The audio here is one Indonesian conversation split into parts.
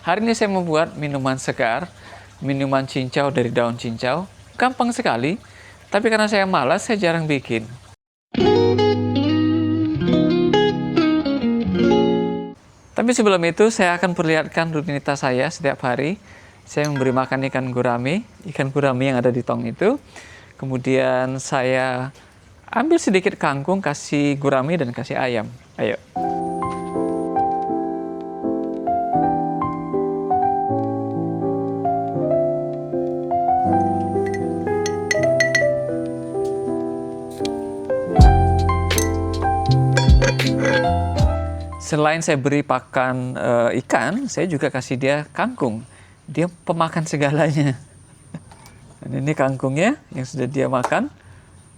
Hari ini saya membuat minuman segar, minuman cincau dari daun cincau. Gampang sekali, tapi karena saya malas, saya jarang bikin. Tapi sebelum itu, saya akan perlihatkan rutinitas saya setiap hari. Saya memberi makan ikan gurame yang ada di tong itu. Kemudian saya ambil sedikit kangkung, kasih gurame dan kasih ayam. Ayo. Selain saya beri pakan ikan, saya juga kasih dia kangkung. Dia pemakan segalanya. Dan ini kangkungnya yang sudah dia makan.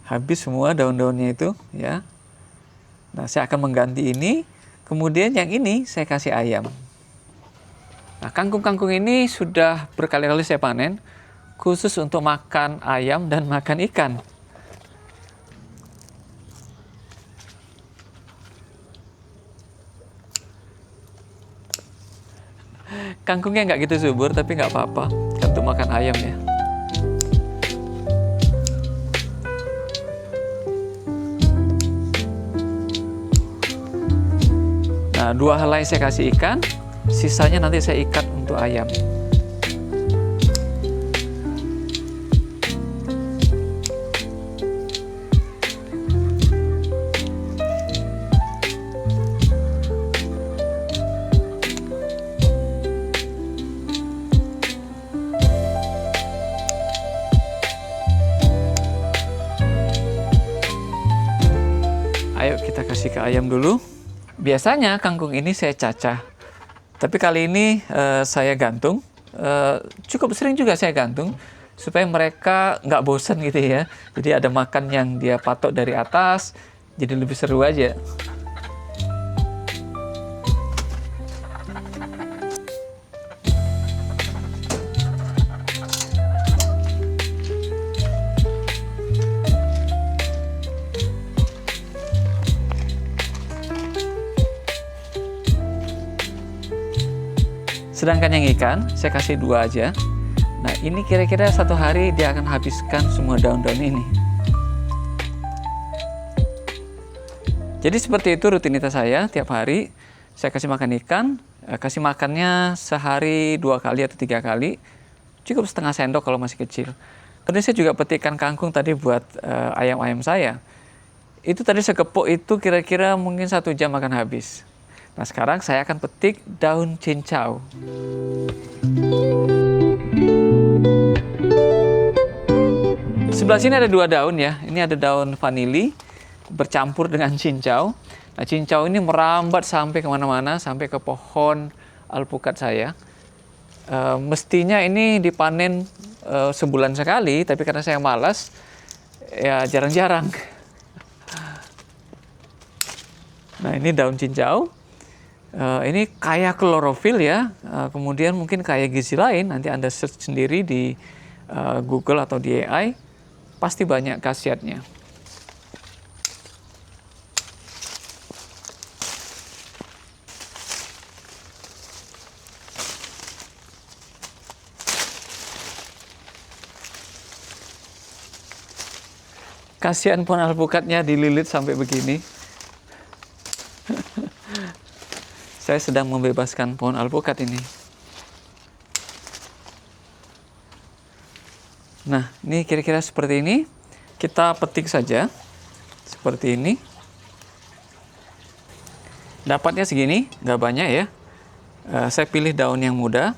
Habis semua daun-daunnya itu, ya. Nah, saya akan mengganti ini. Kemudian yang ini saya kasih ayam. Nah, kangkung-kangkung ini sudah berkali-kali saya panen, khusus untuk makan ayam dan makan ikan. Kangkungnya nggak gitu subur, tapi nggak apa-apa. Untuk makan ayam ya. Nah, 2 helai saya kasih ikan, sisanya nanti saya ikat untuk ayam. Ayo kita kasih ke ayam dulu. Biasanya kangkung ini saya cacah, tapi kali ini saya gantung. Cukup sering juga saya gantung, supaya mereka nggak bosan gitu ya. Jadi ada makan yang dia patok dari atas, jadi lebih seru aja. Sedangkan yang ikan, saya kasih 2 aja. Nah, ini kira-kira 1 hari dia akan habiskan semua daun-daun ini. Jadi seperti itu rutinitas saya tiap hari. Saya kasih makan ikan, kasih makannya sehari 2 kali atau 3 kali. Cukup setengah sendok kalau masih kecil. Kemudian saya juga petikkan kangkung tadi buat ayam-ayam saya. Itu tadi sekepuk itu kira-kira mungkin 1 jam akan habis. Nah, sekarang saya akan petik daun cincau. Sebelah sini ada 2 daun ya. Ini ada daun vanili bercampur dengan cincau. Nah, cincau ini merambat sampai kemana-mana, sampai ke pohon alpukat saya. Mestinya ini dipanen sebulan sekali, tapi karena saya malas, ya jarang-jarang. Nah, ini daun cincau. Ini kaya klorofil ya, kemudian mungkin kaya gizi lain, nanti Anda search sendiri di Google atau di AI, pasti banyak khasiatnya. Kasihan pohon alpukatnya dililit sampai begini. Saya sedang membebaskan pohon alpukat ini. Nah, ini kira-kira seperti ini. Kita petik saja. Seperti ini. Dapatnya segini, nggak banyak ya. Saya pilih daun yang muda.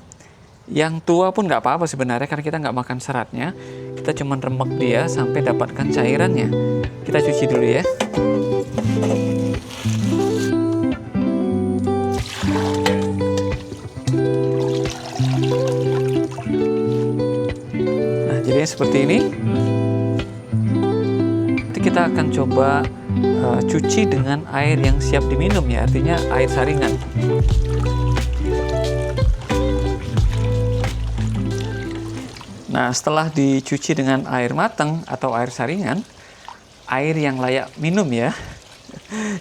Yang tua pun nggak apa-apa sebenarnya, karena kita nggak makan seratnya. Kita cuma remek dia sampai dapatkan cairannya. Kita cuci dulu ya. Jadi seperti ini. Nanti kita akan coba cuci dengan air yang siap diminum ya, artinya air saringan. Nah, setelah dicuci dengan air matang atau air saringan, air yang layak minum ya.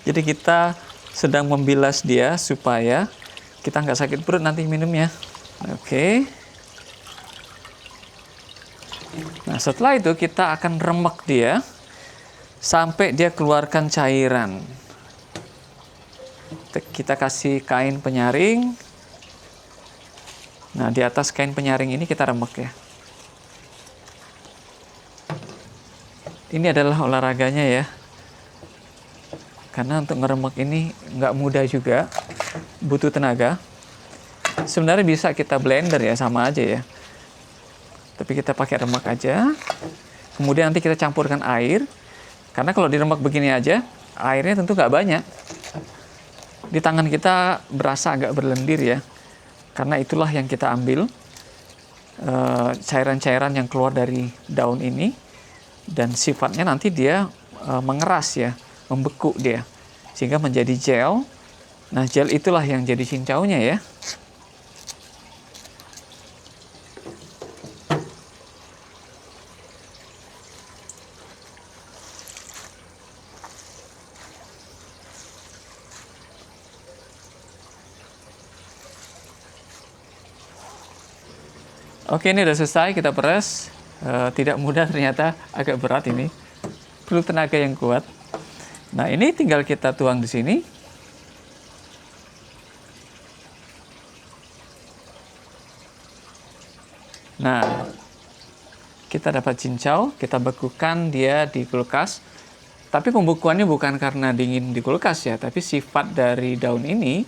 Jadi kita sedang membilas dia supaya kita nggak sakit perut nanti minumnya. Oke. Nah, setelah itu kita akan remek dia sampai dia keluarkan cairan. Kita kasih kain penyaring. Nah, di atas kain penyaring ini kita remek ya. Ini adalah olahraganya ya. Karena untuk ngeremek ini nggak mudah juga, butuh tenaga. Sebenarnya bisa kita blender ya, sama aja ya. Tapi kita pakai remek aja. Kemudian nanti kita campurkan air. Karena kalau diremek begini aja, airnya tentu nggak banyak. Di tangan kita berasa agak berlendir ya. Karena itulah yang kita ambil, cairan-cairan yang keluar dari daun ini. Dan sifatnya nanti dia mengeras ya, membeku dia. Sehingga menjadi gel. Nah, gel itulah yang jadi cincaunya ya. Oke, ini udah selesai, kita peras. Tidak mudah ternyata, agak berat ini. Perlu tenaga yang kuat. Nah, ini tinggal kita tuang di sini. Nah, kita dapat cincau, kita bekukan dia di kulkas. Tapi pembekuannya bukan karena dingin di kulkas ya, tapi sifat dari daun ini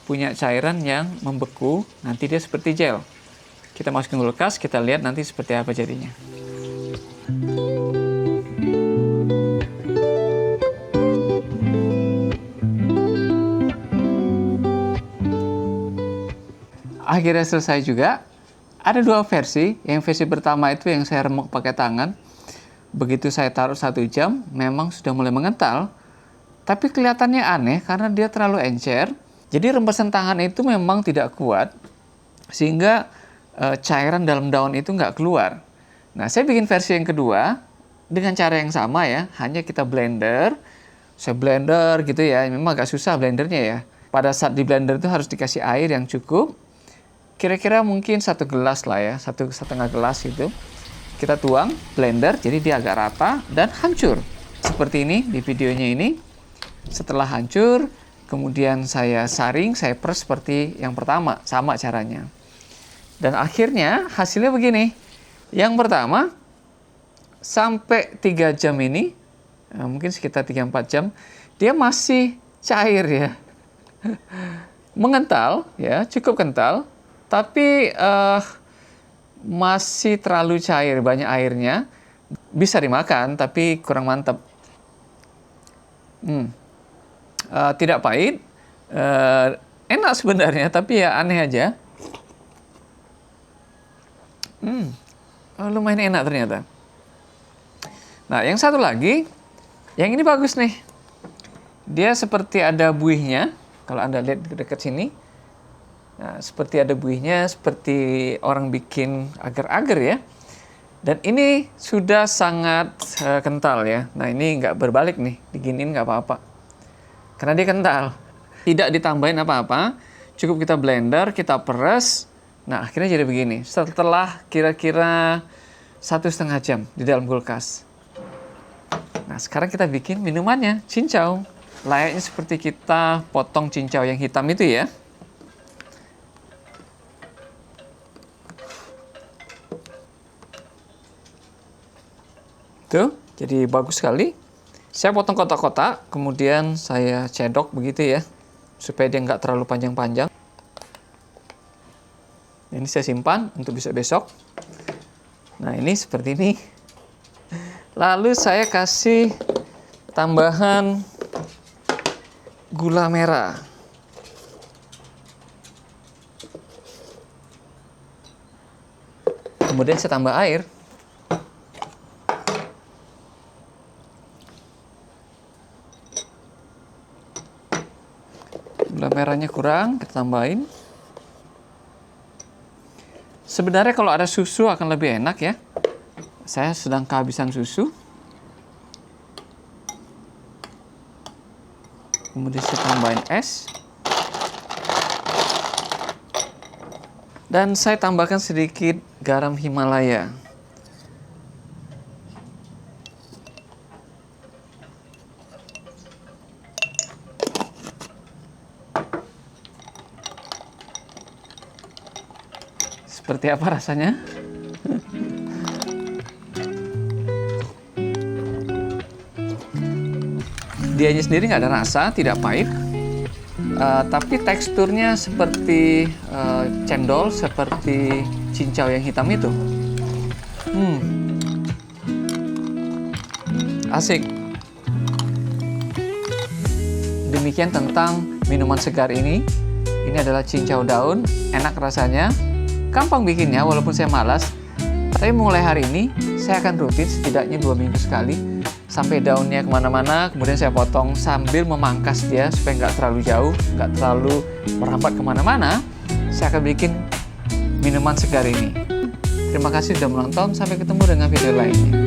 punya cairan yang membeku, nanti dia seperti gel. Kita masukin kulkas, kita lihat nanti seperti apa jadinya. Akhirnya selesai juga. Ada dua versi. Yang versi pertama itu yang saya remek pakai tangan. Begitu saya taruh 1 jam, memang sudah mulai mengental. Tapi kelihatannya aneh karena dia terlalu encer. Jadi rembesan tangan itu memang tidak kuat. Sehingga cairan dalam daun itu nggak keluar. Nah, saya bikin versi yang kedua dengan cara yang sama ya, hanya kita blender. Saya blender gitu ya, memang agak susah blendernya ya. Pada saat di blender itu harus dikasih air yang cukup. Kira-kira mungkin 1 gelas lah ya, 1,5 gelas itu. Kita tuang, blender, jadi dia agak rata dan hancur. Seperti ini di videonya ini. Setelah hancur, kemudian saya saring, saya press seperti yang pertama, sama caranya. Dan akhirnya hasilnya begini. Yang pertama, sampai 3 jam ini, mungkin sekitar 3-4 jam, dia masih cair ya. Mengental, ya cukup kental, tapi masih terlalu cair, banyak airnya. Bisa dimakan, tapi kurang mantap. Tidak pahit, enak sebenarnya, tapi ya aneh aja. Lumayan enak ternyata. Nah, yang satu lagi, yang ini bagus nih. Dia seperti ada buihnya, kalau Anda lihat dekat sini. Nah, seperti ada buihnya, seperti orang bikin agar-agar ya. Dan ini sudah sangat kental ya. Nah, ini nggak berbalik nih, diginiin nggak apa-apa. Karena dia kental. Tidak ditambahin apa-apa, cukup kita blender, kita peres. Nah, akhirnya jadi begini. Setelah kira-kira 1,5 jam di dalam kulkas. Nah, sekarang kita bikin minumannya, cincau. Layaknya seperti kita potong cincau yang hitam itu ya. Tuh, jadi bagus sekali. Saya potong kotak-kotak, kemudian saya cedok begitu ya. Supaya dia nggak terlalu panjang-panjang. Ini saya simpan untuk besok-besok. Nah, ini seperti ini. Lalu saya kasih tambahan gula merah. Kemudian saya tambah air. Gula merahnya kurang, kita tambahin. Sebenarnya kalau ada susu akan lebih enak ya. Saya sedang kehabisan susu. Kemudian saya tambahin es. Dan saya tambahkan sedikit garam Himalaya. Seperti apa rasanya? Dianya sendiri nggak ada rasa, tidak pahit, tapi teksturnya seperti cendol, seperti cincau yang hitam itu. Asik. Demikian tentang minuman segar ini. Ini adalah cincau daun, enak rasanya. Gampang bikinnya walaupun saya malas, tapi mulai hari ini saya akan rutin setidaknya 2 minggu sekali sampai daunnya kemana-mana, kemudian saya potong sambil memangkas dia supaya nggak terlalu jauh, nggak terlalu merambat kemana-mana. Saya akan bikin minuman segar ini. Terima kasih sudah menonton, sampai ketemu dengan video lainnya.